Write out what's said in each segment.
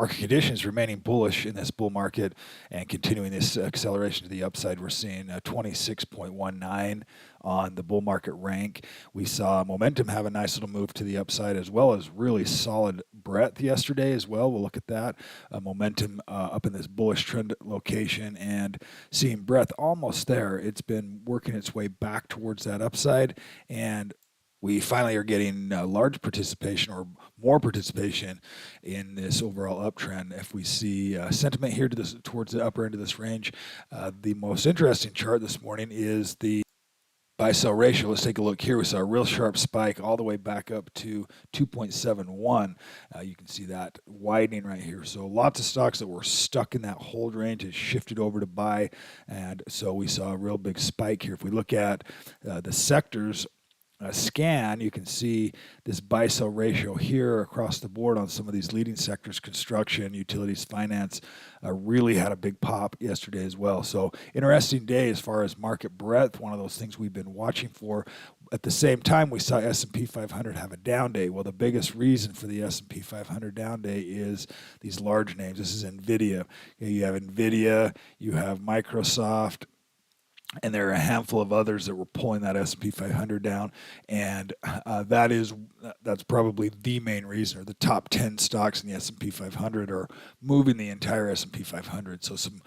market conditions remaining bullish in this bull market and continuing this acceleration to the upside. We're seeing 26.19 on the bull market rank. We saw momentum have a nice little move to the upside, as well as really solid breadth yesterday as well. We'll look at that. Momentum up in this bullish trend location and seeing breadth almost there. It's been working its way back towards that upside, and we finally are getting large participation or more participation in this overall uptrend. If we see sentiment here towards the upper end of this range, the most interesting chart this morning is the buy-sell ratio. Let's take a look here. We saw a real sharp spike all the way back up to 2.71. You can see that widening right here. So lots of stocks that were stuck in that hold range has shifted over to buy, and so we saw a real big spike here. If we look at the sectors, scan, you can see this buy-sell ratio here across the board on some of these leading sectors. Construction, utilities, finance really had a big pop yesterday as well. So interesting day as far as market breadth, one of those things we've been watching for. At the same time, we saw S&P 500 have a down day. Well, the biggest reason for the S&P 500 down day is these large names. This is NVIDIA. You have NVIDIA, you have Microsoft, and there are a handful of others that were pulling that S&P 500 down, and that's probably the main reason, or the top 10 stocks in the S&P 500 are moving the entire S&P 500. So some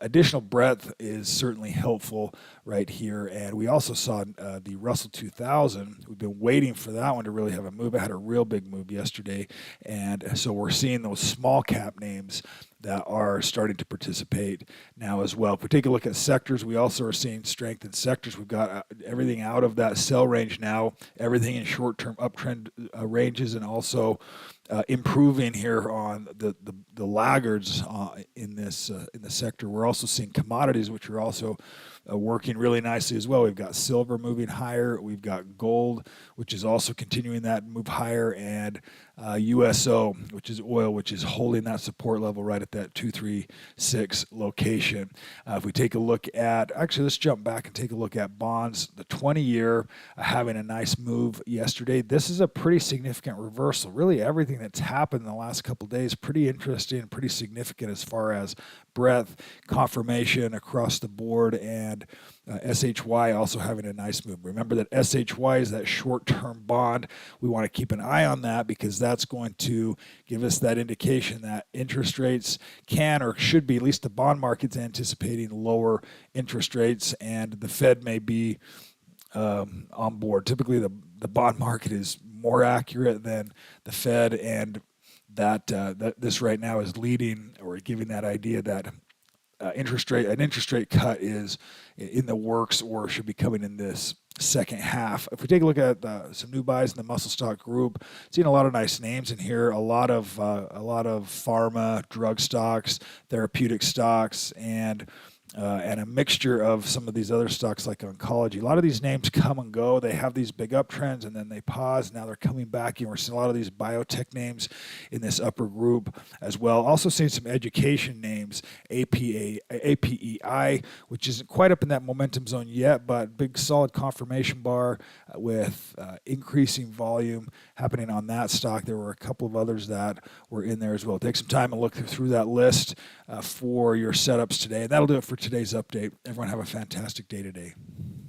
additional breadth is certainly helpful right here. And we also saw the Russell 2000. We've been waiting for that one to really have a move. It had a real big move yesterday, and so we're seeing those small cap names that are starting to participate now as well. If we take a look at sectors, we also are seeing strength in sectors. We've got everything out of that sell range now, everything in short-term uptrend ranges, and also improving here on the laggards in the sector. We're also seeing commodities, which are also working really nicely as well. We've got silver moving higher. We've got gold, which is also continuing that move higher, and USO, which is oil, which is holding that support level right at that 236 location. If we take a look at, actually, let's jump back and take a look at bonds. The 20-year having a nice move yesterday. This is a pretty significant reversal. Really, everything that's happened in the last couple of days, pretty interesting, pretty significant as far as breadth, confirmation across the board, and SHY also having a nice move. Remember that SHY is that short-term bond. We want to keep an eye on that because that's going to give us that indication that interest rates can or should be, at least the bond market's anticipating lower interest rates, and the Fed may be on board. Typically, the bond market is more accurate than the Fed, and that this right now is leading or giving that idea that an interest rate cut is in the works or should be coming in this second half. If we take a look at some new buys in the muscle stock group, seeing a lot of nice names in here, a lot of pharma, drug stocks, therapeutic stocks, and a mixture of some of these other stocks like oncology. A lot of these names come and go. They have these big uptrends and then they pause. Now they're coming back, and we're seeing a lot of these biotech names in this upper group as well. Also seeing some education names, APEI, which isn't quite up in that momentum zone yet, but big solid confirmation bar with increasing volume happening on that stock. There were a couple of others that were in there as well. Take some time and look through that list for your setups today. And that'll do it for today's update. Everyone have a fantastic day today.